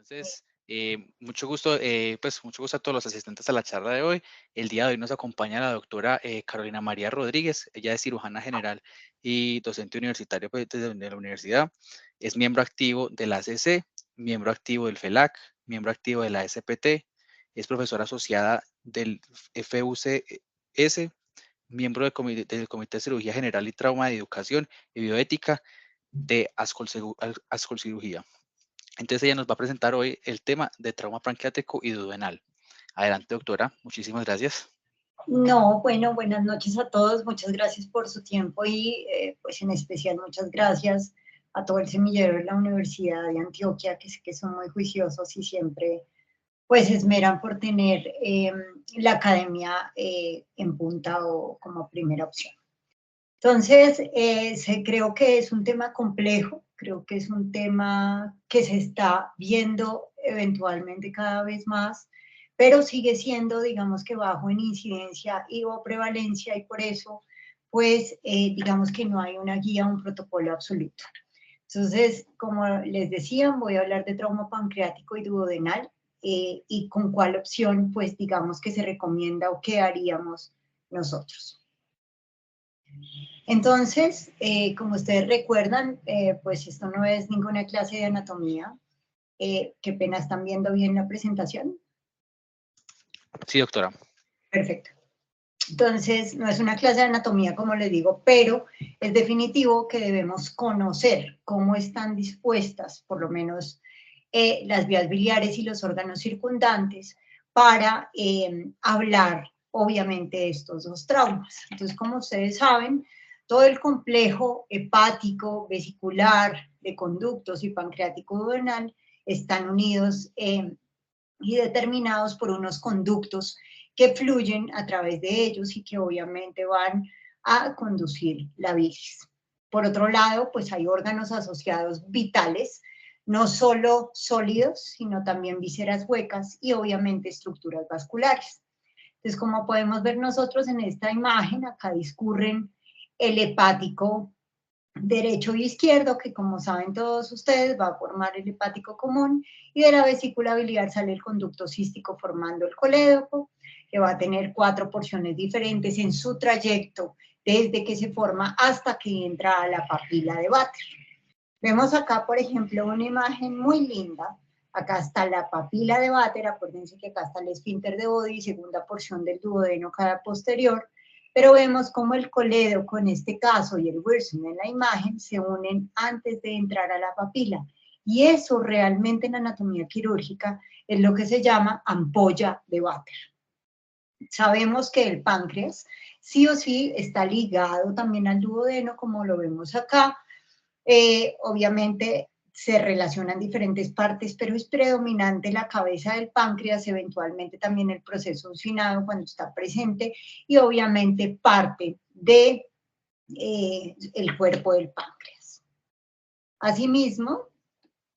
Entonces, mucho gusto a todos los asistentes a la charla de hoy. El día de hoy nos acompaña la doctora Carolina María Rodríguez. Ella es cirujana general y docente universitario pues, de la universidad. Es miembro activo de la ACC, miembro activo del FELAC, miembro activo de la SPT. Es profesora asociada del FUCS, miembro del Comité de Cirugía General y Trauma de Educación y Bioética de Ascol Cirugía. Entonces ella nos va a presentar hoy el tema de trauma pancreático y duodenal. Adelante, doctora. Muchísimas gracias. No, bueno, buenas noches a todos. Muchas gracias por su tiempo y pues en especial muchas gracias a todo el semillero de la Universidad de Antioquia, que sé que son muy juiciosos y siempre pues esmeran por tener la academia en punta o como primera opción. Entonces, creo que es un tema complejo, creo que es un tema que se está viendo eventualmente cada vez más, pero sigue siendo, digamos que bajo en incidencia y o prevalencia, y por eso, pues, digamos que no hay una guía, un protocolo absoluto. Entonces, como les decía, voy a hablar de trauma pancreático y duodenal, y con cuál opción, pues, digamos que se recomienda o qué haríamos nosotros. Entonces, como ustedes recuerdan, pues esto no es ninguna clase de anatomía. Qué pena, ¿están viendo bien la presentación? Sí, doctora. Perfecto. Entonces, no es una clase de anatomía, como les digo, pero es definitivo que debemos conocer cómo están dispuestas, por lo menos, las vías biliares y los órganos circundantes para hablar, obviamente, de estos dos traumas. Entonces, como ustedes saben, todo el complejo hepático, vesicular, de conductos y pancreático duodenal están unidos y determinados por unos conductos que fluyen a través de ellos y que obviamente van a conducir la bilis. Por otro lado, pues hay órganos asociados vitales, no solo sólidos, sino también vísceras huecas y obviamente estructuras vasculares. Entonces, como podemos ver nosotros en esta imagen, acá discurren el hepático derecho y izquierdo, que como saben todos ustedes, va a formar el hepático común, y de la vesícula biliar sale el conducto cístico formando el colédoco, que va a tener 4 porciones diferentes en su trayecto, desde que se forma hasta que entra a la papila de Vater. Vemos acá, por ejemplo, una imagen muy linda. Acá está la papila de Vater, acuérdense que acá está el esfínter de Bode, segunda porción del duodeno cada posterior, pero vemos cómo el colédoco en este caso y el Wirsum en la imagen se unen antes de entrar a la papila. Y eso realmente en anatomía quirúrgica es lo que se llama ampolla de Vater. Sabemos que el páncreas sí o sí está ligado también al duodeno, como lo vemos acá. Obviamente se relacionan diferentes partes, pero es predominante la cabeza del páncreas, eventualmente también el proceso uncinado cuando está presente, y obviamente parte de el cuerpo del páncreas. Asimismo,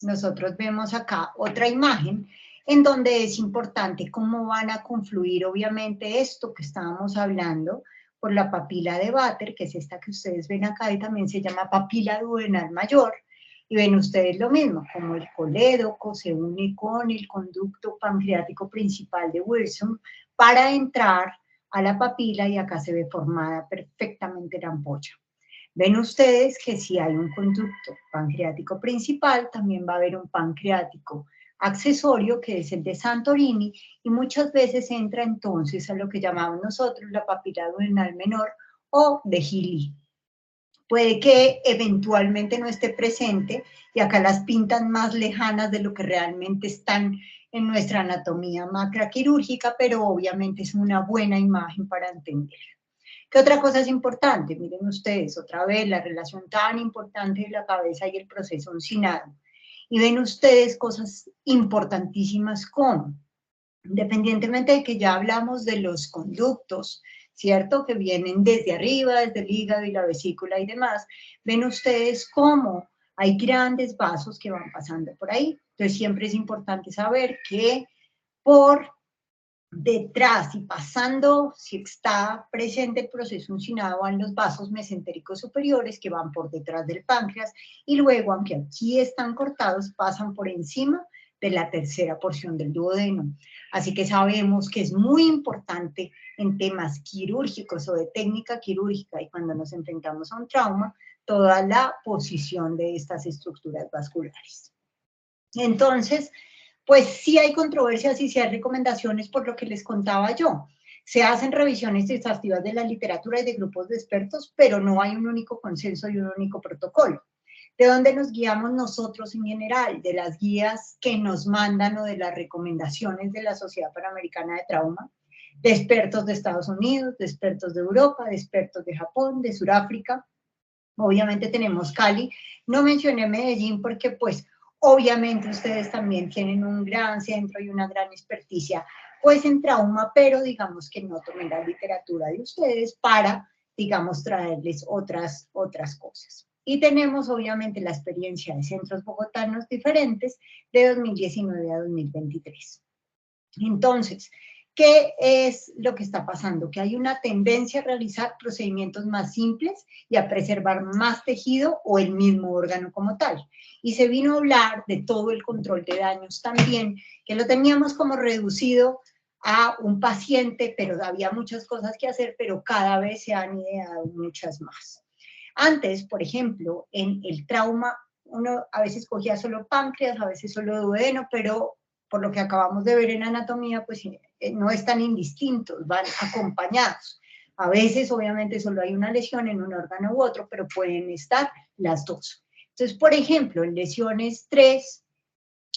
nosotros vemos acá otra imagen en donde es importante cómo van a confluir, obviamente, esto que estábamos hablando por la papila de Vater, que es esta que ustedes ven acá, y también se llama papila duodenal mayor. Y ven ustedes lo mismo, como el colédoco se une con el conducto pancreático principal de Wirsum para entrar a la papila, y acá se ve formada perfectamente la ampolla. Ven ustedes que si hay un conducto pancreático principal, también va a haber un pancreático accesorio, que es el de Santorini, y muchas veces entra entonces a lo que llamamos nosotros la papila duodenal menor o de Healy. Puede que eventualmente no esté presente, y acá las pintan más lejanas de lo que realmente están en nuestra anatomía macroquirúrgica, pero obviamente es una buena imagen para entender. ¿Qué otra cosa es importante? Miren ustedes, otra vez, la relación tan importante de la cabeza y el proceso uncinado. Y ven ustedes cosas importantísimas como, independientemente de que ya hablamos de los conductos, ¿cierto? Que vienen desde arriba, desde el hígado y la vesícula y demás, ven ustedes cómo hay grandes vasos que van pasando por ahí. Entonces siempre es importante saber que por detrás y pasando, si está presente el proceso uncinado, van los vasos mesentéricos superiores que van por detrás del páncreas, y luego, aunque aquí están cortados, pasan por encima de la tercera porción del duodeno. Así que sabemos que es muy importante en temas quirúrgicos o de técnica quirúrgica y cuando nos enfrentamos a un trauma, toda la posición de estas estructuras vasculares. Entonces, pues sí hay controversias y sí hay recomendaciones por lo que les contaba yo. Se hacen revisiones exhaustivas de la literatura y de grupos de expertos, pero no hay un único consenso y un único protocolo. ¿De dónde nos guiamos nosotros en general? De las guías que nos mandan o de las recomendaciones de la Sociedad Panamericana de Trauma, de expertos de Estados Unidos, de expertos de Europa, de expertos de Japón, de Sudáfrica. Obviamente tenemos Cali. No mencioné Medellín porque pues obviamente ustedes también tienen un gran centro y una gran experticia pues en trauma, pero digamos que no tomen la literatura de ustedes para, digamos, traerles otras cosas. Y tenemos obviamente la experiencia de centros bogotanos diferentes de 2019 a 2023. Entonces, ¿qué es lo que está pasando? Que hay una tendencia a realizar procedimientos más simples y a preservar más tejido o el mismo órgano como tal. Y se vino a hablar de todo el control de daños también, que lo teníamos como reducido a un paciente, pero había muchas cosas que hacer, pero cada vez se han ideado muchas más. Antes, por ejemplo, en el trauma, uno a veces cogía solo páncreas, a veces solo duodeno, pero por lo que acabamos de ver en anatomía, pues no están indistintos, van acompañados. A veces, obviamente, solo hay una lesión en un órgano u otro, pero pueden estar las dos. Entonces, por ejemplo, en lesiones 3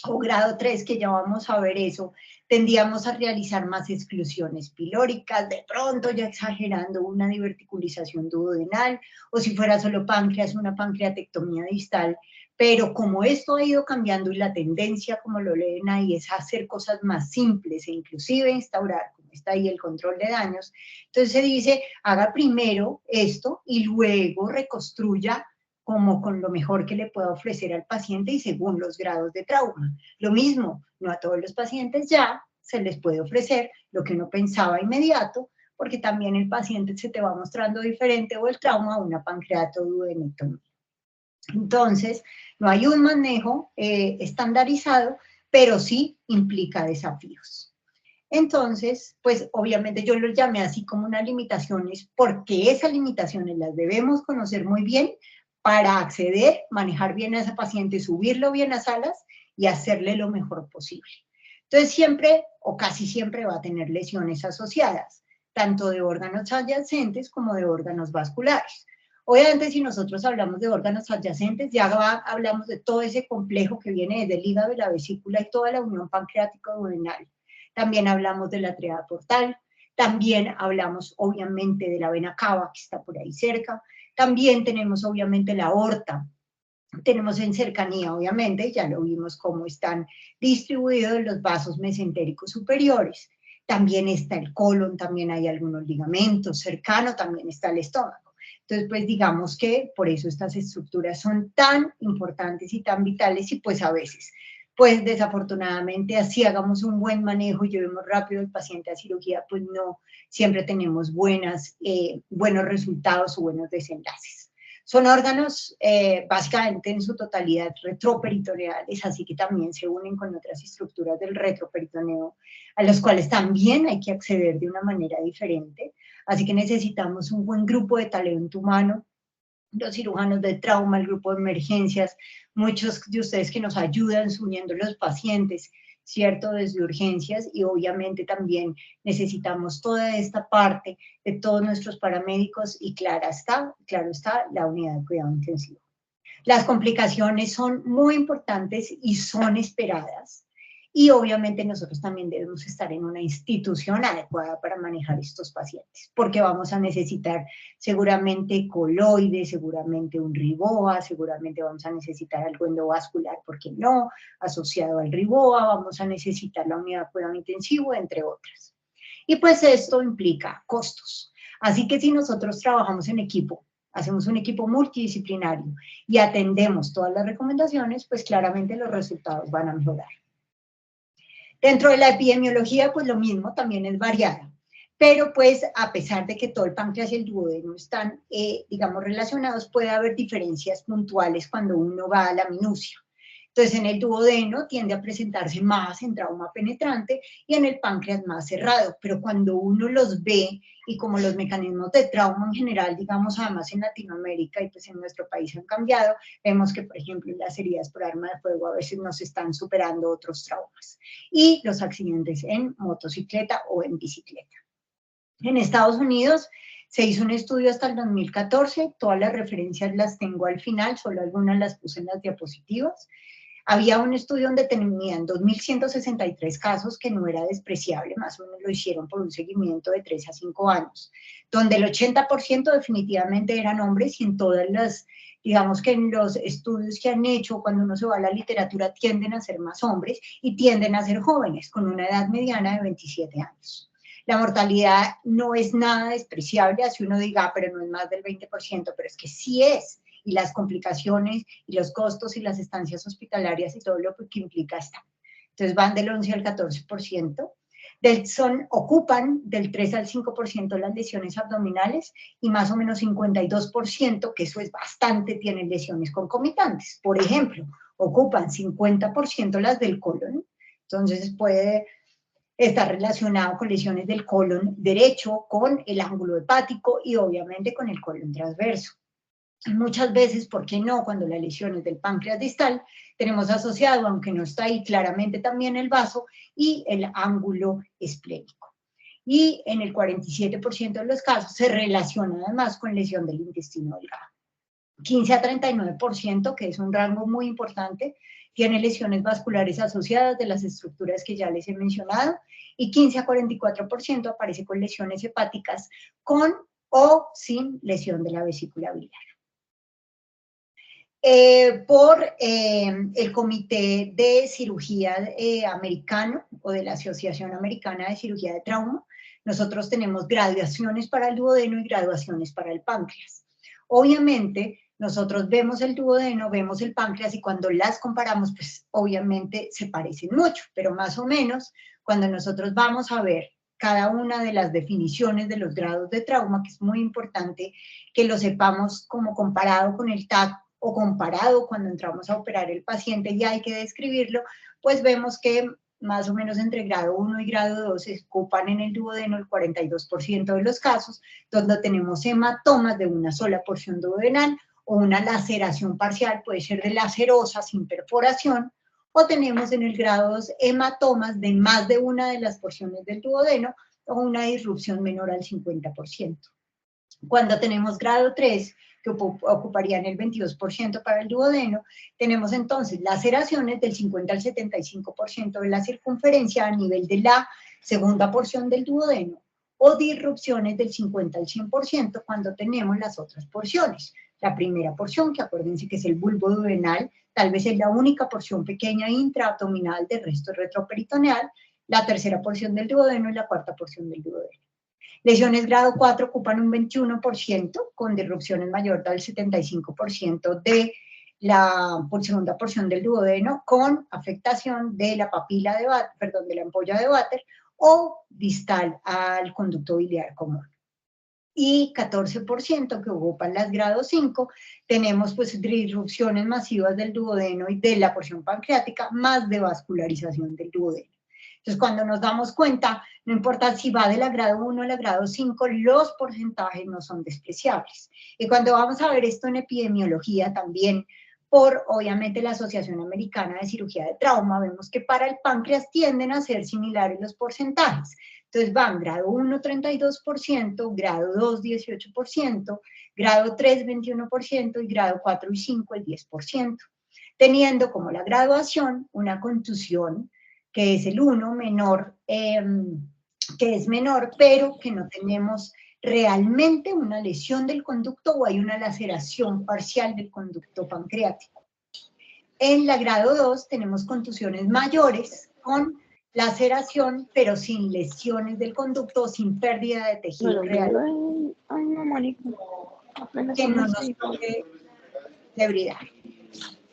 o grado 3, que ya vamos a ver eso, tendíamos a realizar más exclusiones pilóricas, de pronto ya exagerando una diverticulización duodenal, o si fuera solo páncreas, una pancreatectomía distal, pero como esto ha ido cambiando y la tendencia, como lo leen ahí, es hacer cosas más simples e inclusive instaurar, como está ahí, el control de daños, entonces se dice, haga primero esto y luego reconstruya como con lo mejor que le pueda ofrecer al paciente y según los grados de trauma. Lo mismo, no a todos los pacientes ya se les puede ofrecer lo que uno pensaba inmediato, porque también el paciente se te va mostrando diferente o el trauma, una pancreatoduodenectomía. Entonces, no hay un manejo estandarizado, pero sí implica desafíos. Entonces, pues obviamente yo lo llamé así como unas limitaciones, porque esas limitaciones las debemos conocer muy bien para acceder, manejar bien a ese paciente, subirlo bien a salas y hacerle lo mejor posible. Entonces siempre o casi siempre va a tener lesiones asociadas, tanto de órganos adyacentes como de órganos vasculares. Obviamente si nosotros hablamos de órganos adyacentes, ya hablamos de todo ese complejo que viene desde el hígado, la vesícula y toda la unión pancreático-duodenal. También hablamos de la tríada portal, también hablamos obviamente de la vena cava que está por ahí cerca, también tenemos obviamente la aorta, tenemos en cercanía obviamente, ya lo vimos cómo están distribuidos los vasos mesentéricos superiores, también está el colon, también hay algunos ligamentos, cercano también está el estómago. Entonces, pues digamos que por eso estas estructuras son tan importantes y tan vitales y pues a veces pues desafortunadamente así hagamos un buen manejo y llevemos rápido al paciente a cirugía, pues no siempre tenemos buenos resultados o buenos desenlaces. Son órganos básicamente en su totalidad retroperitoneales, así que también se unen con otras estructuras del retroperitoneo, a los cuales también hay que acceder de una manera diferente. Así que necesitamos un buen grupo de talento humano, los cirujanos de trauma, el grupo de emergencias, muchos de ustedes que nos ayudan subiendo los pacientes, ¿cierto? Desde urgencias y obviamente también necesitamos toda esta parte de todos nuestros paramédicos y claro está la unidad de cuidado intensivo. Las complicaciones son muy importantes y son esperadas. Y obviamente nosotros también debemos estar en una institución adecuada para manejar estos pacientes, porque vamos a necesitar seguramente coloides, seguramente un riboa, seguramente vamos a necesitar algo endovascular, porque no, asociado al riboa, vamos a necesitar la unidad de cuidado intensivo, entre otras. Y pues esto implica costos. Así que si nosotros trabajamos en equipo, hacemos un equipo multidisciplinario y atendemos todas las recomendaciones, pues claramente los resultados van a mejorar. Dentro de la epidemiología, pues lo mismo, también es variada, pero pues a pesar de que todo el páncreas y el duodeno están, digamos, relacionados, puede haber diferencias puntuales cuando uno va a la minucia. Entonces, en el duodeno tiende a presentarse más en trauma penetrante y en el páncreas más cerrado, pero cuando uno los ve, y como los mecanismos de trauma en general, digamos, además en Latinoamérica y pues en nuestro país han cambiado, vemos que, por ejemplo, las heridas por arma de fuego a veces nos están superando otros traumas. Y los accidentes en motocicleta o en bicicleta. En Estados Unidos se hizo un estudio hasta el 2014, todas las referencias las tengo al final, solo algunas las puse en las diapositivas. Había un estudio donde tenían 2.163 casos, que no era despreciable, más o menos lo hicieron por un seguimiento de 3 a 5 años, donde el 80% definitivamente eran hombres, y en todas las, digamos que en los estudios que han hecho, cuando uno se va a la literatura, tienden a ser más hombres y tienden a ser jóvenes, con una edad mediana de 27 años. La mortalidad no es nada despreciable, así uno diga, pero no es más del 20%, pero es que sí es, y las complicaciones y los costos y las estancias hospitalarias y todo lo que implica está. Entonces van del 11 al 14%. Ocupan del 3 al 5% las lesiones abdominales, y más o menos 52%, que eso es bastante, tienen lesiones concomitantes. Por ejemplo, ocupan 50% las del colon, entonces puede estar relacionado con lesiones del colon derecho, con el ángulo hepático y obviamente con el colon transverso. Muchas veces, ¿por qué no? Cuando la lesión es del páncreas distal, tenemos asociado, aunque no está ahí claramente, también el vaso y el ángulo esplénico. Y en el 47% de los casos se relaciona además con lesión del intestino delgado. 15 a 39%, que es un rango muy importante, tiene lesiones vasculares asociadas de las estructuras que ya les he mencionado, y 15 a 44% aparece con lesiones hepáticas con o sin lesión de la vesícula biliar. El Comité de Cirugía Americano, o de la Asociación Americana de Cirugía de Trauma, nosotros tenemos graduaciones para el duodeno y graduaciones para el páncreas. Obviamente, nosotros vemos el duodeno, vemos el páncreas, y cuando las comparamos, pues obviamente se parecen mucho, pero más o menos, cuando nosotros vamos a ver cada una de las definiciones de los grados de trauma, que es muy importante que lo sepamos como comparado con el TAC, o comparado cuando entramos a operar el paciente y hay que describirlo, pues vemos que más o menos entre grado 1 y grado 2 se ocupan en el duodeno el 42% de los casos, donde tenemos hematomas de una sola porción duodenal o una laceración parcial, puede ser de lacerosa sin perforación, o tenemos en el grado 2 hematomas de más de una de las porciones del duodeno o una disrupción menor al 50%. Cuando tenemos grado 3, que ocuparían el 22% para el duodeno, tenemos entonces laceraciones del 50 al 75% de la circunferencia a nivel de la segunda porción del duodeno, o disrupciones del 50 al 100% cuando tenemos las otras porciones. La primera porción, que acuérdense que es el bulbo duodenal, tal vez es la única porción pequeña intraabdominal del resto retroperitoneal, la tercera porción del duodeno y la cuarta porción del duodeno. Lesiones grado 4 ocupan un 21%, con disrupciones mayor del 75% de la segunda porción del duodeno, con afectación de la papila de Vater, perdón, de la ampolla de Vater, o distal al conducto biliar común. Y 14% que ocupan las grado 5, tenemos pues disrupciones masivas del duodeno y de la porción pancreática, más de vascularización del duodeno. Entonces, cuando nos damos cuenta, no importa si va de la grado 1 a la grado 5, los porcentajes no son despreciables. Y cuando vamos a ver esto en epidemiología también, por obviamente la Asociación Americana de Cirugía de Trauma, vemos que para el páncreas tienden a ser similares los porcentajes. Entonces van grado 1, 32%, grado 2, 18%, grado 3, 21%, y grado 4 y 5, el 10%. Teniendo como la graduación una contusión, que es el 1 menor, que es menor, pero que no tenemos realmente una lesión del conducto o hay una laceración parcial del conducto pancreático. En la grado 2 tenemos contusiones mayores con laceración, pero sin lesiones del conducto, sin pérdida de tejido real. Que no nos puede debridar.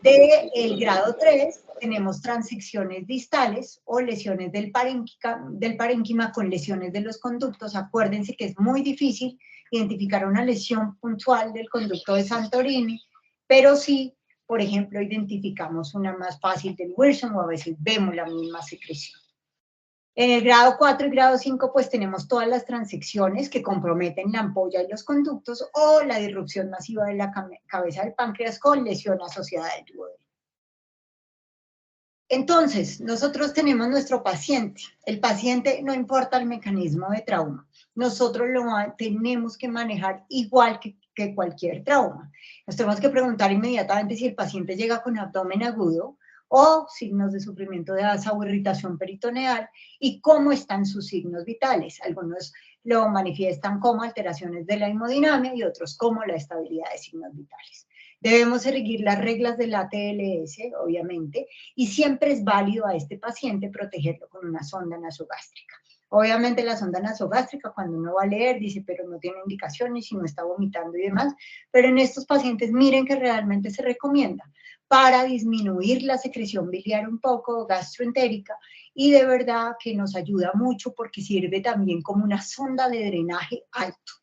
Del grado 3 tenemos transecciones distales o lesiones del parénquima con lesiones de los conductos. Acuérdense que es muy difícil identificar una lesión puntual del conducto de Santorini, pero sí por ejemplo, identificamos una más fácil del Wilson o a veces vemos la misma secreción. En el grado 4 y grado 5, pues tenemos todas las transecciones que comprometen la ampolla y los conductos o la disrupción masiva de la cabeza del páncreas con lesión asociada al duodeno. Entonces, nosotros tenemos nuestro paciente. El paciente no importa el mecanismo de trauma. Nosotros lo tenemos que manejar igual que cualquier trauma. Nos tenemos que preguntar inmediatamente si el paciente llega con abdomen agudo o signos de sufrimiento de asa o irritación peritoneal y cómo están sus signos vitales. Algunos lo manifiestan como alteraciones de la hemodinamia y otros como la estabilidad de signos vitales. Debemos seguir las reglas del ATLS, obviamente, y siempre es válido a este paciente protegerlo con una sonda nasogástrica. Obviamente la sonda nasogástrica, cuando uno va a leer, dice, pero no tiene indicaciones y no está vomitando y demás, pero en estos pacientes miren que realmente se recomienda para disminuir la secreción biliar un poco, gastroentérica, y de verdad que nos ayuda mucho porque sirve también como una sonda de drenaje alto.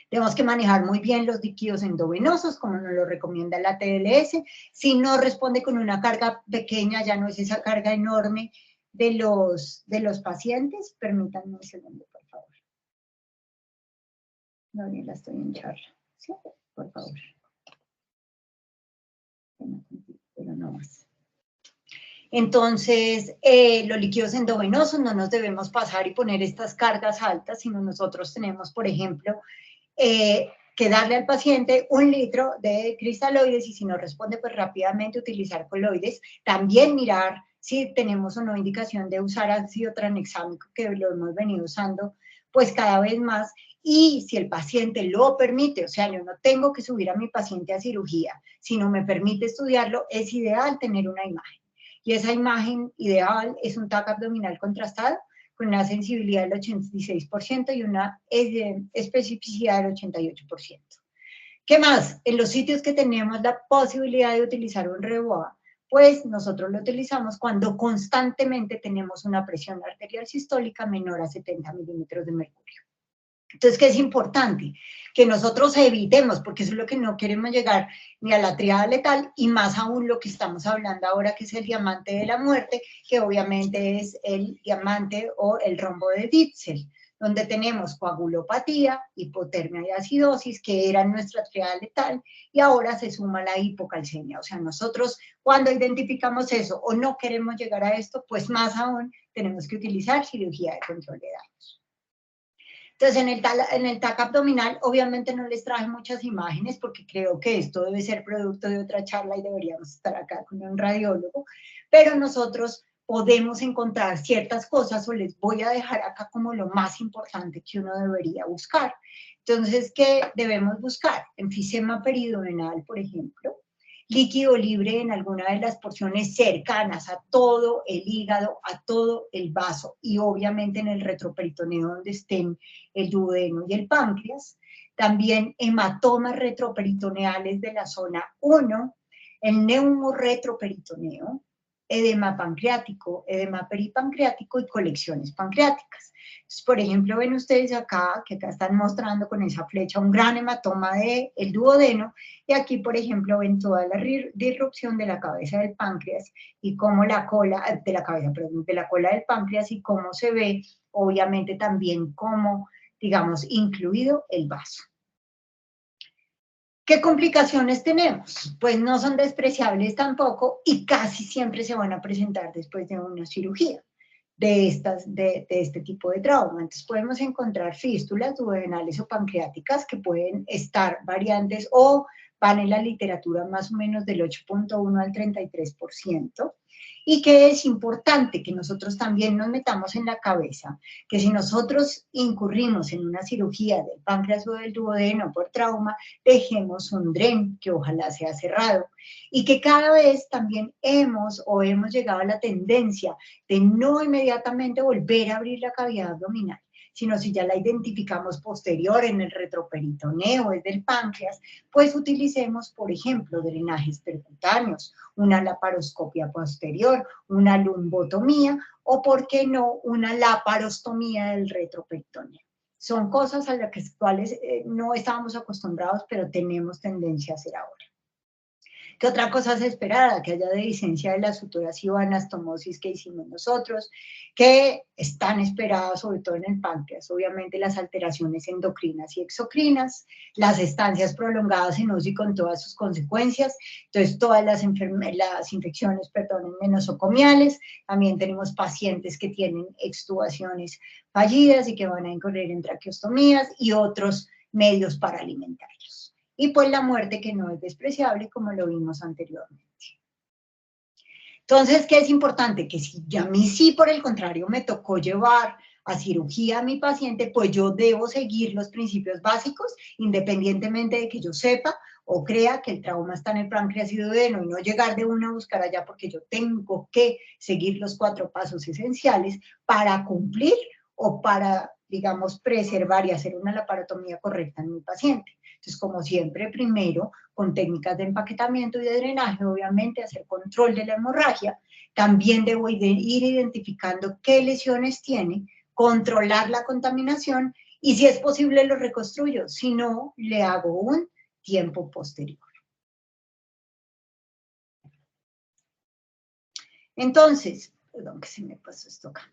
Tenemos que manejar muy bien los líquidos endovenosos, como nos lo recomienda la TLS. Si no responde con una carga pequeña, ya no es esa carga enorme de los pacientes. Permítanme un segundo, por favor. Gabriela, estoy en charla. ¿Sí? Por favor. Pero no más. Entonces, los líquidos endovenosos no nos debemos pasar y poner estas cargas altas, sino nosotros tenemos, por ejemplo, que darle al paciente 1 litro de cristaloides y si no responde, pues rápidamente utilizar coloides. También mirar si tenemos o no indicación de usar ácido tranexámico, que lo hemos venido usando pues cada vez más. Y si el paciente lo permite, o sea, yo no tengo que subir a mi paciente a cirugía, si no me permite estudiarlo, es ideal tener una imagen. Y esa imagen ideal es un TAC abdominal contrastado, con una sensibilidad del 86% y una especificidad del 88%. ¿Qué más? En los sitios que tenemos la posibilidad de utilizar un REBOA, pues nosotros lo utilizamos cuando constantemente tenemos una presión arterial sistólica menor a 70 milímetros de mercurio. Entonces, ¿qué es importante? Que nosotros evitemos, porque eso es lo que no queremos llegar ni a la triada letal, y más aún lo que estamos hablando ahora, que es el diamante de la muerte, que obviamente es el diamante o el rombo de Ditzel, donde tenemos coagulopatía, hipotermia y acidosis, que era nuestra triada letal, y ahora se suma la hipocalcemia. O sea, nosotros cuando identificamos eso o no queremos llegar a esto, pues más aún tenemos que utilizar cirugía de control de daños. Entonces, en el TAC abdominal, obviamente no les traje muchas imágenes porque creo que esto debe ser producto de otra charla y deberíamos estar acá con un radiólogo, pero nosotros podemos encontrar ciertas cosas o les voy a dejar acá como lo más importante que uno debería buscar. Entonces, ¿qué debemos buscar? Enfisema periduodenal, por ejemplo, líquido libre en alguna de las porciones cercanas a todo el hígado, a todo el vaso y obviamente en el retroperitoneo donde estén el duodeno y el páncreas. También hematomas retroperitoneales de la zona 1, el neumorretroperitoneo, edema pancreático, edema peripancreático y colecciones pancreáticas. Entonces, por ejemplo, ven ustedes acá, que acá están mostrando con esa flecha un gran hematoma del duodeno, y aquí, por ejemplo, ven toda la disrupción de la cabeza del páncreas y cómo la cola, de la cabeza, perdón, de la cola del páncreas y cómo se ve, obviamente, también cómo, digamos, incluido el vaso. ¿Qué complicaciones tenemos? Pues no son despreciables tampoco y casi siempre se van a presentar después de una cirugía de este tipo de trauma. Entonces podemos encontrar fístulas duodenales o pancreáticas que pueden estar variantes o van en la literatura más o menos del 8.1 al 33%. Y que es importante que nosotros también nos metamos en la cabeza que si nosotros incurrimos en una cirugía del páncreas o del duodeno por trauma, dejemos un DREN que ojalá sea cerrado y que cada vez también hemos llegado a la tendencia de no inmediatamente volver a abrir la cavidad abdominal, sino si ya la identificamos posterior en el retroperitoneo, es del páncreas, pues utilicemos, por ejemplo, drenajes percutáneos, una laparoscopia posterior, una lumbotomía o, ¿por qué no?, una laparostomía del retroperitoneo. Son cosas a las cuales no estábamos acostumbrados, pero tenemos tendencia a hacer ahora. ¿Qué otra cosa se esperaba? Que haya dehiscencia de las suturas y anastomosis que hicimos nosotros, que están esperadas sobre todo en el páncreas, obviamente las alteraciones endocrinas y exocrinas, las estancias prolongadas en UCI con todas sus consecuencias, entonces todas las infecciones, nosocomiales, también tenemos pacientes que tienen extubaciones fallidas y que van a incurrir en traqueostomías y otros medios paraalimentarios. Y pues la muerte que no es despreciable, como lo vimos anteriormente. Entonces, ¿qué es importante? Que si a mí sí, por el contrario, me tocó llevar a cirugía a mi paciente, pues yo debo seguir los principios básicos, independientemente de que yo sepa o crea que el trauma está en el páncreas y duodeno, y no llegar de una a buscar allá, porque yo tengo que seguir los 4 pasos esenciales para cumplir o para, digamos, preservar y hacer una laparotomía correcta en mi paciente. Entonces, como siempre, primero, con técnicas de empaquetamiento y de drenaje, obviamente, hacer control de la hemorragia. También debo ir identificando qué lesiones tiene, controlar la contaminación y, si es posible, lo reconstruyo. Si no, le hago un tiempo posterior. Entonces, perdón que se me pasó esto acá.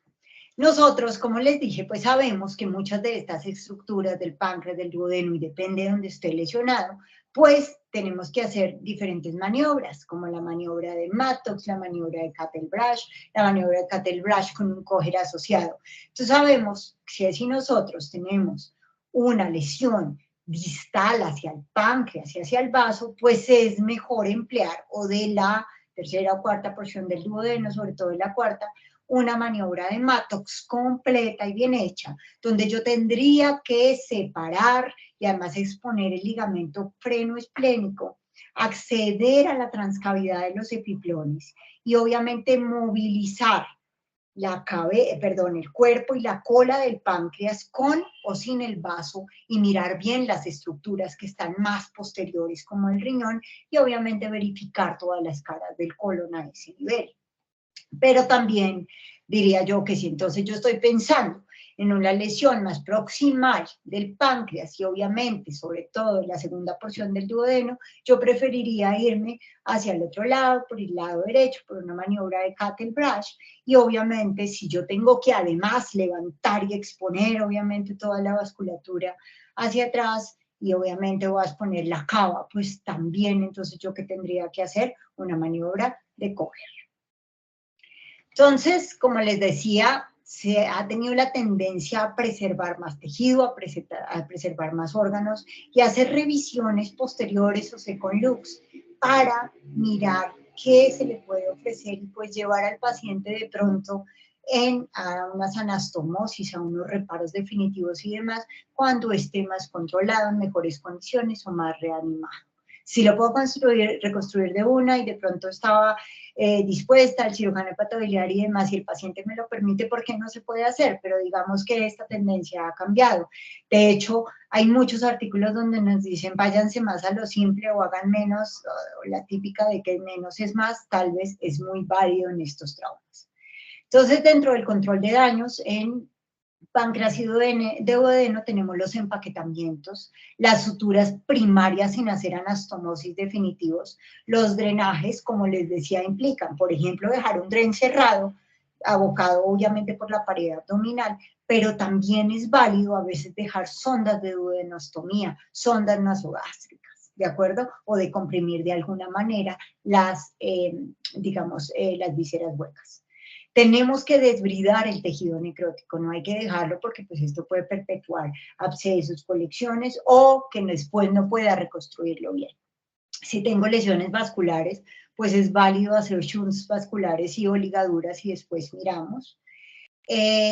Nosotros, como les dije, pues sabemos que muchas de estas estructuras del páncreas, del duodeno, y depende de donde esté lesionado, pues tenemos que hacer diferentes maniobras, como la maniobra de Mattox, la maniobra de Kettlebrush, la maniobra de Kettlebrush con un coger asociado. Entonces sabemos que si nosotros tenemos una lesión distal hacia el páncreas y hacia el vaso, pues es mejor emplear, o de la tercera o cuarta porción del duodeno, sobre todo de la cuarta, una maniobra de Mattox completa y bien hecha, donde yo tendría que separar y además exponer el ligamento freno-esplénico, acceder a la transcavidad de los epiplones y obviamente movilizar el cuerpo y la cola del páncreas con o sin el vaso y mirar bien las estructuras que están más posteriores como el riñón y obviamente verificar todas las caras del colon a ese nivel. Pero también diría yo que si entonces yo estoy pensando en una lesión más proximal del páncreas y obviamente, sobre todo en la segunda porción del duodeno, yo preferiría irme hacia el otro lado, por el lado derecho, por una maniobra de Kettlebrush, y obviamente si yo tengo que además levantar y exponer obviamente toda la vasculatura hacia atrás, y obviamente voy a exponer la cava, pues también entonces yo que tendría que hacer una maniobra de coger. Entonces, como les decía, se ha tenido la tendencia a preservar más tejido, a preservar más órganos y a hacer revisiones posteriores o second looks para mirar qué se le puede ofrecer y pues llevar al paciente de pronto a unas anastomosis, a unos reparos definitivos y demás, cuando esté más controlado, en mejores condiciones o más reanimado. Si lo puedo reconstruir de una y de pronto estaba dispuesta, el cirujano hepatobiliar y demás, si el paciente me lo permite, ¿por qué no se puede hacer? Pero digamos que esta tendencia ha cambiado. De hecho, hay muchos artículos donde nos dicen váyanse más a lo simple o hagan menos, o la típica de que menos es más, tal vez es muy válido en estos traumas. Entonces, dentro del control de daños en páncreas y duodeno tenemos los empaquetamientos, las suturas primarias sin hacer anastomosis definitivos, los drenajes, como les decía, implican, por ejemplo, dejar un dren cerrado, abocado obviamente por la pared abdominal, pero también es válido a veces dejar sondas de duodenostomía, sondas nasogástricas, ¿de acuerdo? O de comprimir de alguna manera las, las vísceras huecas. Tenemos que desbridar el tejido necrótico, no hay que dejarlo porque pues esto puede perpetuar abscesos, colecciones o que después no pueda reconstruirlo bien. Si tengo lesiones vasculares, pues es válido hacer shunts vasculares y o ligaduras y después miramos.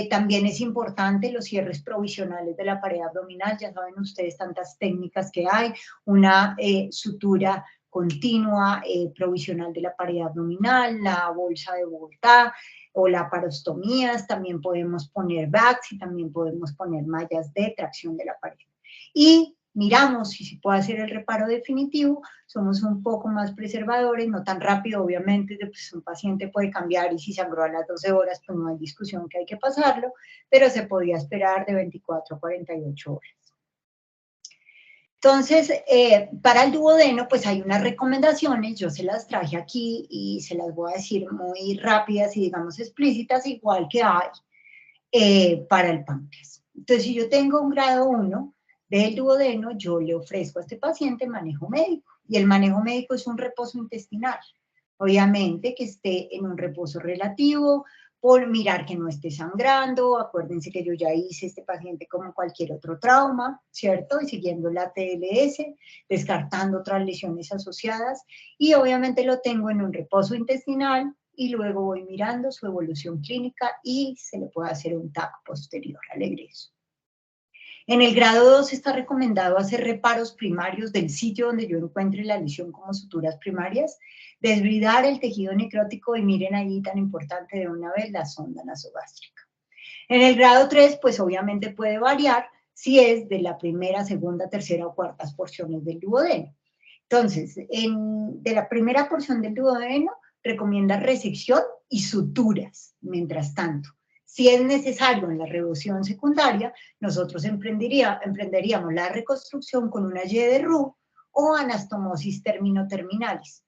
También es importante los cierres provisionales de la pared abdominal, ya saben ustedes tantas técnicas que hay, una sutura continua provisional de la pared abdominal, la bolsa de Bogotá o la parostomías, también podemos poner bags y también podemos poner mallas de tracción de la pared. Y miramos si se puede hacer el reparo definitivo, somos un poco más preservadores, no tan rápido, obviamente, pues un paciente puede cambiar y si sangró a las 12 horas, pues no hay discusión que hay que pasarlo, pero se podía esperar de 24 a 48 horas. Entonces, para el duodeno, pues hay unas recomendaciones, yo se las traje aquí y se las voy a decir muy rápidas y digamos explícitas, igual que hay para el páncreas. Entonces, si yo tengo un grado 1 del duodeno, yo le ofrezco a este paciente manejo médico, y el manejo médico es un reposo intestinal. Obviamente que esté en un reposo relativo, por mirar que no esté sangrando. Acuérdense que yo ya hice este paciente como cualquier otro trauma, ¿cierto? Y siguiendo la TLS, descartando otras lesiones asociadas, y obviamente lo tengo en un reposo intestinal, y luego voy mirando su evolución clínica y se le puede hacer un TAC posterior al egreso. En el grado 2 está recomendado hacer reparos primarios del sitio donde yo encuentre la lesión como suturas primarias, desbridar el tejido necrótico y miren ahí tan importante de una vez la sonda nasogástrica. En el grado 3, pues obviamente puede variar si es de la primera, segunda, tercera o cuartas porciones del duodeno. Entonces, de la primera porción del duodeno recomienda resección y suturas, mientras tanto. Si es necesario en la reducción secundaria, nosotros emprenderíamos la reconstrucción con una Y de Roux o anastomosis terminoterminales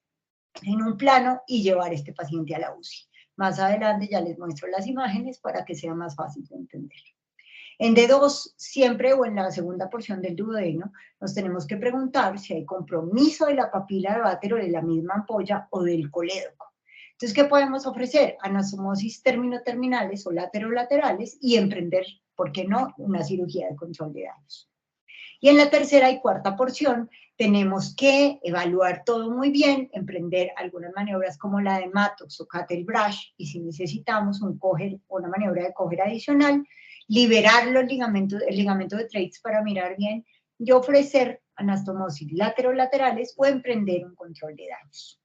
en un plano y llevar este paciente a la UCI. Más adelante ya les muestro las imágenes para que sea más fácil de entender. En D2, siempre o en la segunda porción del duodeno, nos tenemos que preguntar si hay compromiso de la papila de Vater o de la misma ampolla o del colédoco. Entonces, ¿qué podemos ofrecer? Anastomosis terminoterminales o laterolaterales y emprender, ¿por qué no?, una cirugía de control de daños. Y en la tercera y cuarta porción tenemos que evaluar todo muy bien, emprender algunas maniobras como la de Mattox o Cattle Brush, y si necesitamos una maniobra de coger adicional, liberar el ligamento de Treitz para mirar bien y ofrecer anastomosis laterolaterales o emprender un control de daños.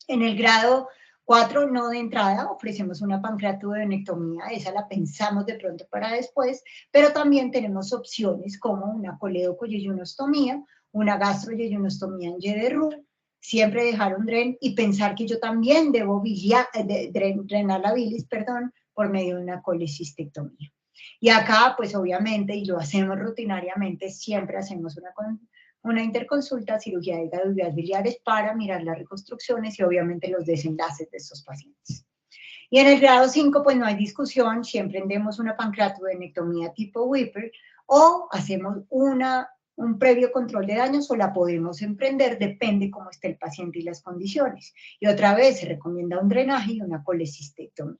En el grado 4, no de entrada, ofrecemos una pancreatodenectomía, esa la pensamos de pronto para después, pero también tenemos opciones como una coledocoyeyunostomía, una gastroyeyunostomía en Y de Roux, siempre dejar un dren y pensar que yo también debo drenar la bilis, por medio de una colecistectomía. Y acá, pues obviamente, y lo hacemos rutinariamente, siempre hacemos una interconsulta, cirugía de hígado y vías biliares para mirar las reconstrucciones y obviamente los desenlaces de estos pacientes. Y en el grado 5, pues no hay discusión, siempre emprendemos una pancreatodenectomía tipo Whipper o hacemos un previo control de daños o la podemos emprender, depende cómo esté el paciente y las condiciones. Y otra vez se recomienda un drenaje y una colecistectomía.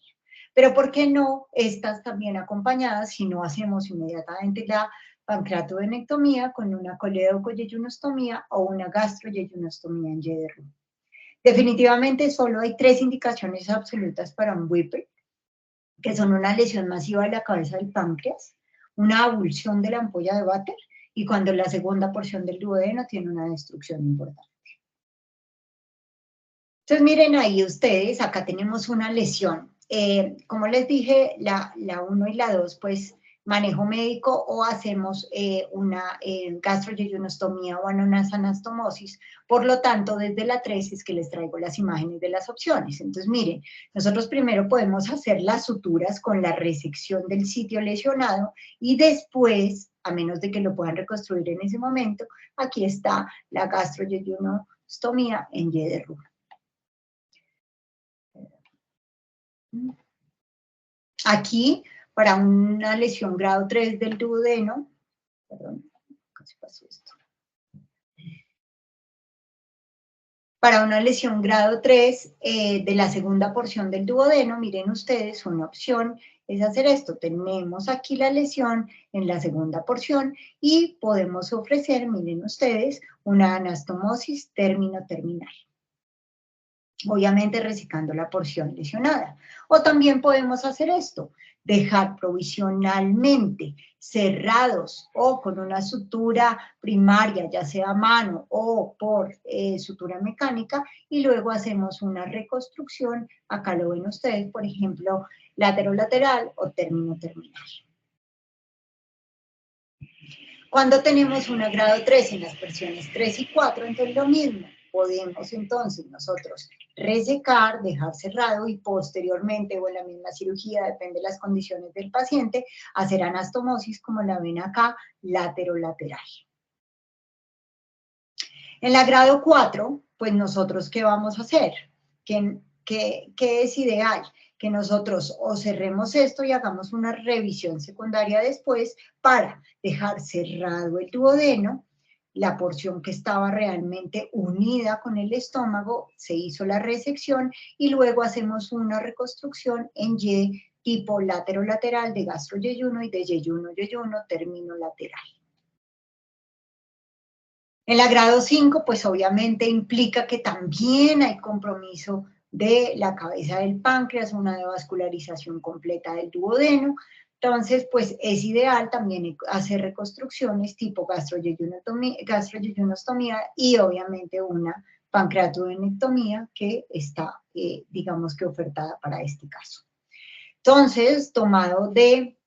Pero ¿por qué no estas también acompañadas si no hacemos inmediatamente la pancreatodenectomía con una coledocoyeyunostomía o una gastroyeyunostomía en Y de Roux? Definitivamente solo hay 3 indicaciones absolutas para un Whipper, que son una lesión masiva de la cabeza del páncreas, una abulsión de la ampolla de Vater y cuando la segunda porción del duodeno tiene una destrucción importante. Entonces miren ahí ustedes, acá tenemos una lesión. Como les dije, la 1 y la 2, pues manejo médico o hacemos una gastroyeyunostomía o una anastomosis. Por lo tanto, desde la 3 es que les traigo las imágenes de las opciones. Entonces miren, nosotros primero podemos hacer las suturas con la resección del sitio lesionado y después, a menos de que lo puedan reconstruir en ese momento, aquí está la gastroyeyunostomía en Y de Roux. Aquí, para una lesión grado 3 del duodeno, perdón, casi pasó esto. Para una lesión grado 3 de la segunda porción del duodeno, miren ustedes, una opción es hacer esto. Tenemos aquí la lesión en la segunda porción y podemos ofrecer, miren ustedes, una anastomosis terminal. Obviamente resecando la porción lesionada. O también podemos hacer esto, dejar provisionalmente cerrados o con una sutura primaria, ya sea a mano o por sutura mecánica, y luego hacemos una reconstrucción, acá lo ven ustedes, por ejemplo, lateral o terminal. Cuando tenemos una grado 3 en las versiones 3 y 4, entonces lo mismo, podemos entonces nosotros resecar, dejar cerrado y posteriormente o en la misma cirugía, depende de las condiciones del paciente, hacer anastomosis como la ven acá, lateral. En la grado 4, pues nosotros, ¿qué vamos a hacer? ¿Qué es ideal? Que nosotros o cerremos esto y hagamos una revisión secundaria después para dejar cerrado el duodeno, la porción que estaba realmente unida con el estómago, se hizo la resección y luego hacemos una reconstrucción en Y tipo látero-lateral de gastro-yeyuno y de yeyuno-yeyuno término lateral. En la grado 5, pues obviamente implica que también hay compromiso de la cabeza del páncreas, una devascularización completa del duodeno. Entonces, pues es ideal también hacer reconstrucciones tipo gastroyeyunostomía y obviamente una pancreatodenectomía que está, digamos que ofertada para este caso. Entonces, tomado de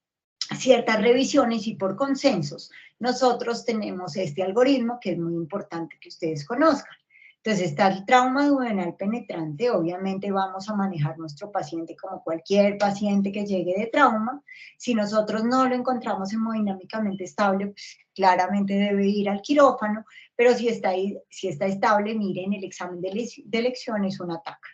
ciertas revisiones y por consensos, nosotros tenemos este algoritmo que es muy importante que ustedes conozcan. Entonces está el trauma duodenal penetrante, obviamente vamos a manejar nuestro paciente como cualquier paciente que llegue de trauma. Si nosotros no lo encontramos hemodinámicamente estable, pues claramente debe ir al quirófano, pero si está estable, miren, el examen de elección es un ataque.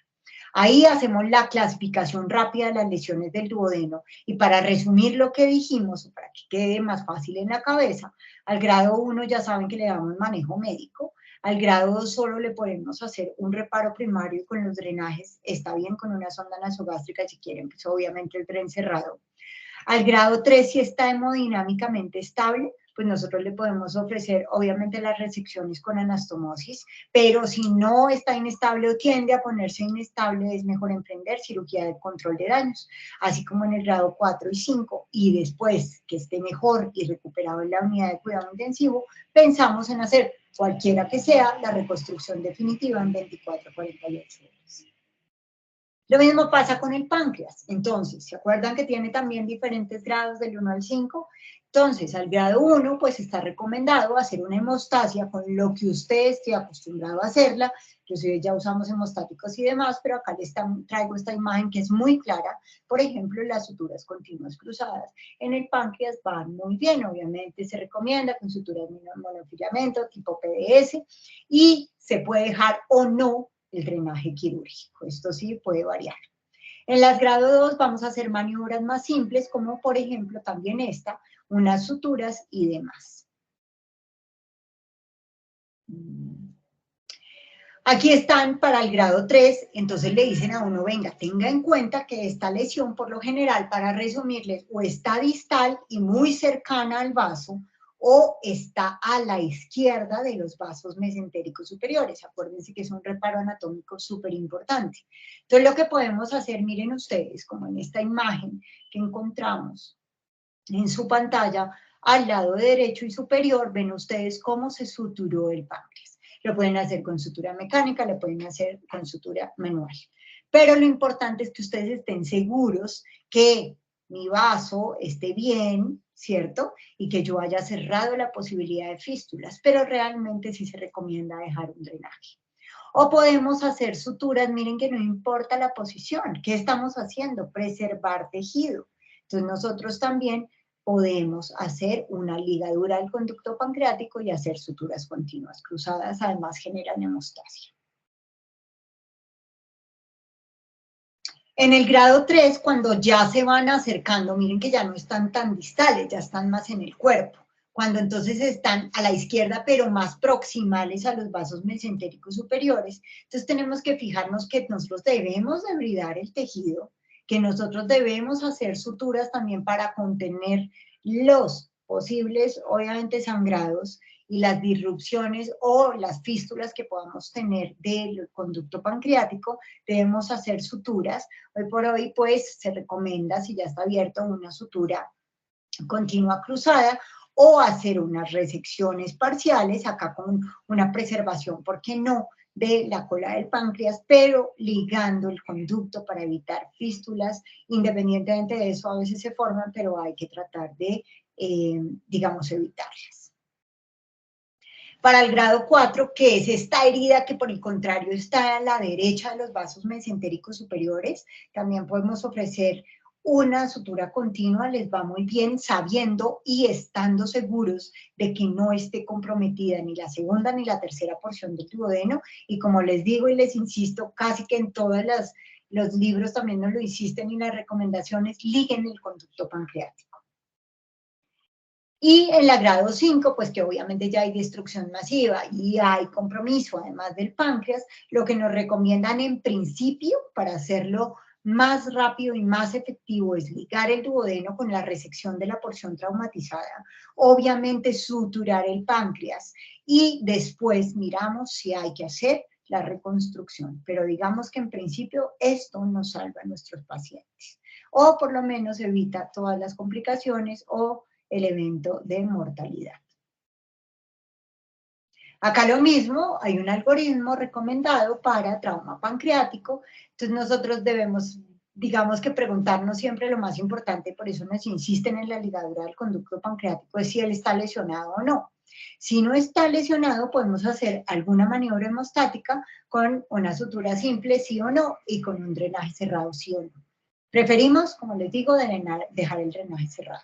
Ahí hacemos la clasificación rápida de las lesiones del duodeno y para resumir lo que dijimos, para que quede más fácil en la cabeza, al grado 1 ya saben que le damos manejo médico, al grado 2 solo le podemos hacer un reparo primario con los drenajes, está bien con una sonda nasogástrica si quieren, pues obviamente el tren cerrado. Al grado 3, si está hemodinámicamente estable, pues nosotros le podemos ofrecer obviamente las resecciones con anastomosis, pero si no está inestable o tiende a ponerse inestable, es mejor emprender cirugía de control de daños, así como en el grado 4 y 5, y después que esté mejor y recuperado en la unidad de cuidado intensivo, pensamos en hacer cualquiera que sea la reconstrucción definitiva en 24 a 48 horas. Lo mismo pasa con el páncreas. Entonces, ¿se acuerdan que tiene también diferentes grados del 1 al 5? Entonces, al grado 1, pues está recomendado hacer una hemostasia con lo que usted esté acostumbrado a hacerla. Inclusive ya usamos hemostáticos y demás, pero acá les traigo esta imagen que es muy clara. Por ejemplo, las suturas continuas cruzadas en el páncreas van muy bien. Obviamente se recomienda con suturas monofilamento tipo PDS y se puede dejar o no el drenaje quirúrgico. Esto sí puede variar. En las grado 2 vamos a hacer maniobras más simples, como por ejemplo también esta, unas suturas y demás. Aquí están para el grado 3, entonces le dicen a uno, venga, tenga en cuenta que esta lesión, por lo general, para resumirles, o está distal y muy cercana al vaso, o está a la izquierda de los vasos mesentéricos superiores. Acuérdense que es un reparo anatómico súper importante. Entonces, lo que podemos hacer, miren ustedes, como en esta imagen que encontramos en su pantalla, al lado derecho y superior, ven ustedes cómo se suturó el páncreas. Lo pueden hacer con sutura mecánica, lo pueden hacer con sutura manual. Pero lo importante es que ustedes estén seguros que mi vaso esté bien, ¿cierto? Y que yo haya cerrado la posibilidad de fístulas, pero realmente sí se recomienda dejar un drenaje. O podemos hacer suturas, miren que no importa la posición, ¿qué estamos haciendo? Preservar tejido. Entonces nosotros también podemos hacer una ligadura del conducto pancreático y hacer suturas continuas cruzadas, además generan hemostasia. En el grado 3, cuando ya se van acercando, miren que ya no están tan distales, ya están más en el cuerpo. Cuando entonces están a la izquierda, pero más proximales a los vasos mesentéricos superiores, entonces tenemos que fijarnos que nosotros debemos de bridar el tejido, que nosotros debemos hacer suturas también para contener los posibles, obviamente, sangrados y las disrupciones o las fístulas que podamos tener del conducto pancreático, debemos hacer suturas. Hoy por hoy, pues, se recomienda, si ya está abierto, una sutura continua cruzada o hacer unas resecciones parciales, acá con una preservación, ¿por qué no?, de la cola del páncreas, pero ligando el conducto para evitar fístulas. Independientemente de eso, a veces se forman, pero hay que tratar de, digamos, evitarlas. Para el grado 4, que es esta herida que por el contrario está a la derecha de los vasos mesentéricos superiores, también podemos ofrecer una sutura continua les va muy bien, sabiendo y estando seguros de que no esté comprometida ni la segunda ni la tercera porción del duodeno. Y como les digo y les insisto, casi que en todos los libros también nos lo insisten y las recomendaciones, liguen el conducto pancreático. Y en la grado 5, pues que obviamente ya hay destrucción masiva y hay compromiso, además del páncreas, lo que nos recomiendan en principio para hacerlo más rápido y más efectivo es ligar el duodeno con la resección de la porción traumatizada, obviamente suturar el páncreas y después miramos si hay que hacer la reconstrucción. Pero digamos que en principio esto nos salva a nuestros pacientes, o por lo menos evita todas las complicaciones o el evento de mortalidad. Acá lo mismo, hay un algoritmo recomendado para trauma pancreático, entonces nosotros debemos, digamos que preguntarnos siempre lo más importante, por eso nos insisten en la ligadura del conducto pancreático, es si él está lesionado o no. Si no está lesionado, podemos hacer alguna maniobra hemostática con una sutura simple, sí o no, y con un drenaje cerrado, sí o no. Preferimos, como les digo, dejar el drenaje cerrado.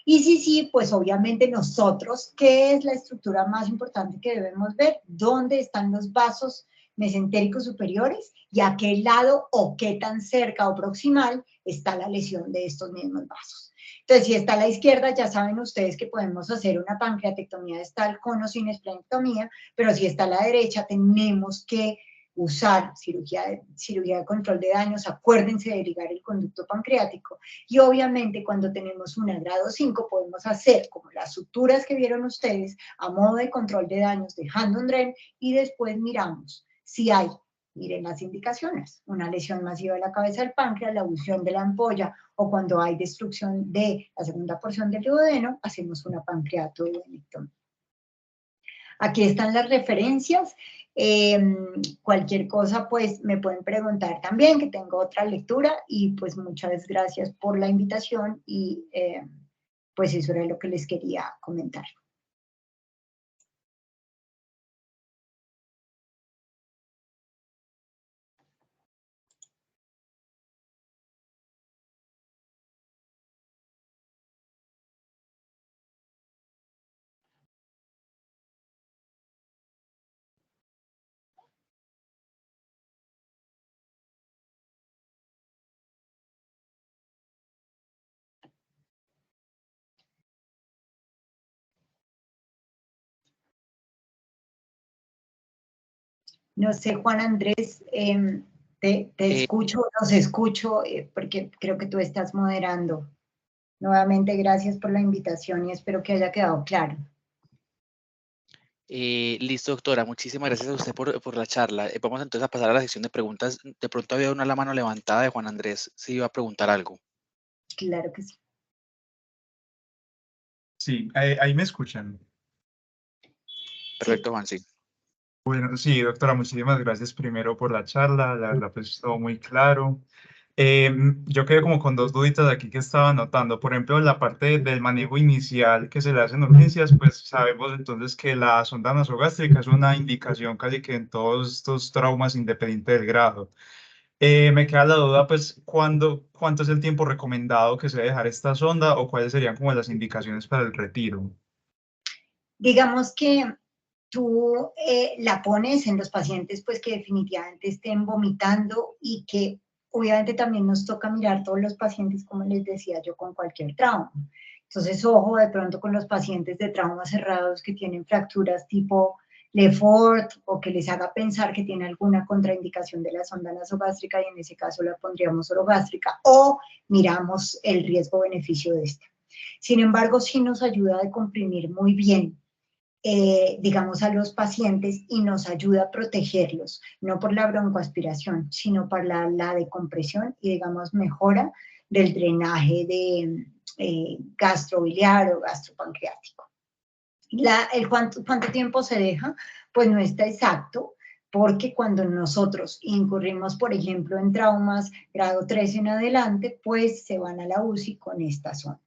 Y sí, pues obviamente nosotros, ¿qué es la estructura más importante que debemos ver? ¿Dónde están los vasos mesentéricos superiores? ¿Y a qué lado o qué tan cerca o proximal está la lesión de estos mismos vasos? Entonces, si está a la izquierda, ya saben ustedes que podemos hacer una pancreatectomía distal con o sin esplenectomía, pero si está a la derecha, tenemos que usar cirugía de control de daños, acuérdense de ligar el conducto pancreático, y obviamente cuando tenemos una grado 5 podemos hacer como las suturas que vieron ustedes a modo de control de daños, dejando un dren, y después miramos si hay, miren las indicaciones, una lesión masiva de la cabeza del páncreas, la ebullición de la ampolla, o cuando hay destrucción de la segunda porción del duodeno, hacemos una pancreatoduodenectomía. Aquí están las referencias. Cualquier cosa, pues me pueden preguntar también, que tengo otra lectura, y pues muchas gracias por la invitación y pues eso era lo que les quería comentar. No sé, Juan Andrés, te escucho, los escucho, porque creo que tú estás moderando. Nuevamente, gracias por la invitación y espero que haya quedado claro. Listo, doctora. Muchísimas gracias a usted por la charla. Vamos entonces a pasar a la sección de preguntas. De pronto había la mano levantada de Juan Andrés. Si iba a preguntar algo. Claro que sí. Sí, ahí me escuchan. Perfecto, Juan, sí. Bueno, sí, doctora, muchísimas gracias primero por la charla, la verdad pues todo muy claro. Yo quedé como con dos duditas aquí que estaba anotando. Por ejemplo, la parte del manejo inicial que se le hace en urgencias, pues sabemos entonces que la sonda nasogástrica es una indicación casi que en todos estos traumas independiente del grado. Me queda la duda, pues, ¿cuánto es el tiempo recomendado que se debe dejar esta sonda o cuáles serían como las indicaciones para el retiro? Digamos que tú la pones en los pacientes pues que definitivamente estén vomitando y que obviamente también nos toca mirar todos los pacientes, como les decía yo, con cualquier trauma. Entonces, ojo de pronto con los pacientes de traumas cerrados que tienen fracturas tipo Lefort o que les haga pensar que tiene alguna contraindicación de la sonda nasogástrica y en ese caso la pondríamos orogástrica o miramos el riesgo-beneficio de esta. Sin embargo, sí nos ayuda a comprimir muy bien digamos, a los pacientes y nos ayuda a protegerlos, no por la broncoaspiración, sino por la decompresión y, digamos, mejora del drenaje de gastrobiliar o gastropancreático. ¿Cuánto tiempo se deja? Pues no está exacto, porque cuando nosotros incurrimos, por ejemplo, en traumas grado 3 en adelante, pues se van a la UCI con esta sonda.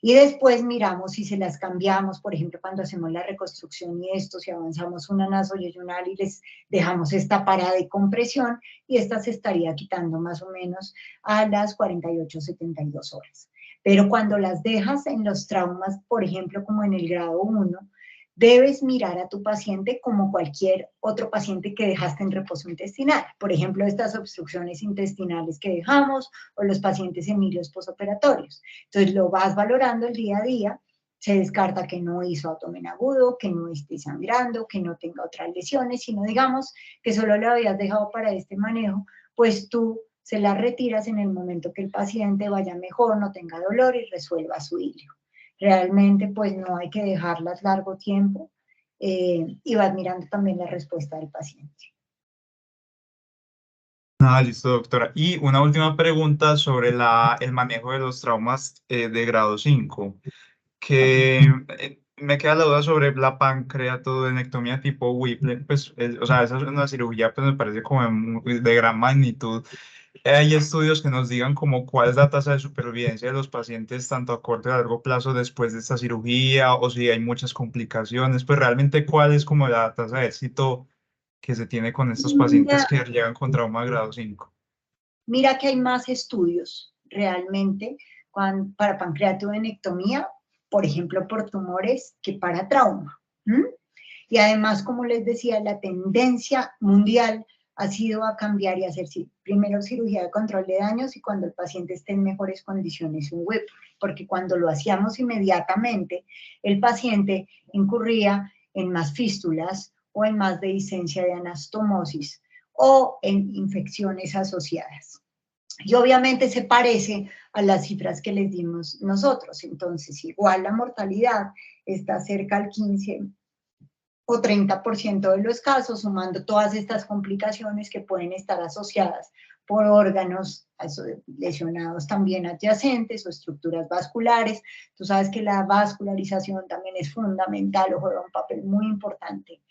Y después miramos si se las cambiamos, por ejemplo, cuando hacemos la reconstrucción y esto, si avanzamos una nasoyeyunal y les dejamos esta parada de compresión, y esta se estaría quitando más o menos a las 48, 72 horas. Pero cuando las dejas en los traumas, por ejemplo, como en el grado 1, debes mirar a tu paciente como cualquier otro paciente que dejaste en reposo intestinal. Por ejemplo, estas obstrucciones intestinales que dejamos o los pacientes en milios posoperatorios. Entonces, lo vas valorando el día a día. Se descarta que no hizo abdomen agudo, que no esté sangrando, que no tenga otras lesiones, sino digamos que solo lo habías dejado para este manejo, pues tú se la retiras en el momento que el paciente vaya mejor, no tenga dolor y resuelva su ilio. Realmente pues no hay que dejarlas largo tiempo y vas mirando también la respuesta del paciente. Ah, listo, doctora. Y una última pregunta sobre el manejo de los traumas de grado 5, que me queda la duda sobre la pancreatodenectomía tipo Whipple, pues, o sea, esa es una cirugía, pues me parece como de gran magnitud. ¿Hay estudios que nos digan como cuál es la tasa de supervivencia de los pacientes tanto a corto y a largo plazo después de esta cirugía o si hay muchas complicaciones? Pues realmente cuál es como la tasa de éxito que se tiene con estos pacientes Mira, que llegan con trauma grado 5. mira que hay más estudios realmente para pancreatodenectomía, por ejemplo, por tumores que para trauma. Y además, como les decía, la tendencia mundial ha sido a cambiar y hacer primero cirugía de control de daños y cuando el paciente esté en mejores condiciones un WIP, porque cuando lo hacíamos inmediatamente, el paciente incurría en más fístulas o en más dehiscencia de anastomosis o en infecciones asociadas. Y obviamente se parece a las cifras que les dimos nosotros. Entonces, igual la mortalidad está cerca al 15 o 30% de los casos, sumando todas estas complicaciones que pueden estar asociadas por órganos lesionados también adyacentes o estructuras vasculares. Tú sabes que la vascularización también es fundamental o juega un papel muy importante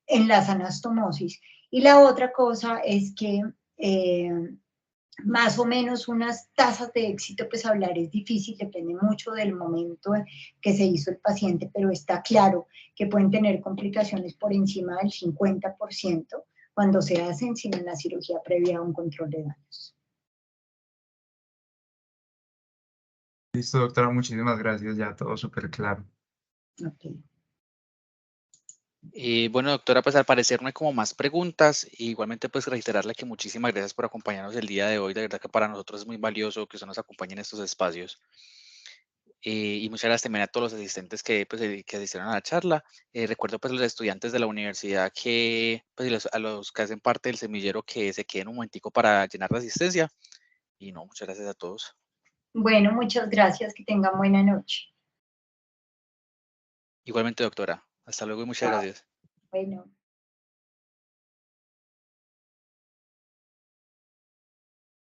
en las anastomosis. Y la otra cosa es que más o menos unas tasas de éxito, pues hablar es difícil, depende mucho del momento en que se hizo el paciente, pero está claro que pueden tener complicaciones por encima del 50% cuando se hacen sin una cirugía previa a un control de daños. Listo, doctora, muchísimas gracias, ya todo súper claro. Okay. Bueno, doctora, pues al parecer no hay como más preguntas. Igualmente, pues reiterarle que muchísimas gracias por acompañarnos el día de hoy. De verdad que para nosotros es muy valioso que usted nos acompañe en estos espacios. Y muchas gracias también a todos los asistentes que asistieron a la charla. Recuerdo pues a los estudiantes de la universidad que, pues, a los que hacen parte del semillero que se queden un momentico para llenar la asistencia. Y no, muchas gracias a todos. Bueno, muchas gracias, que tengan buena noche. Igualmente, doctora. Hasta luego y muchas gracias. Bueno.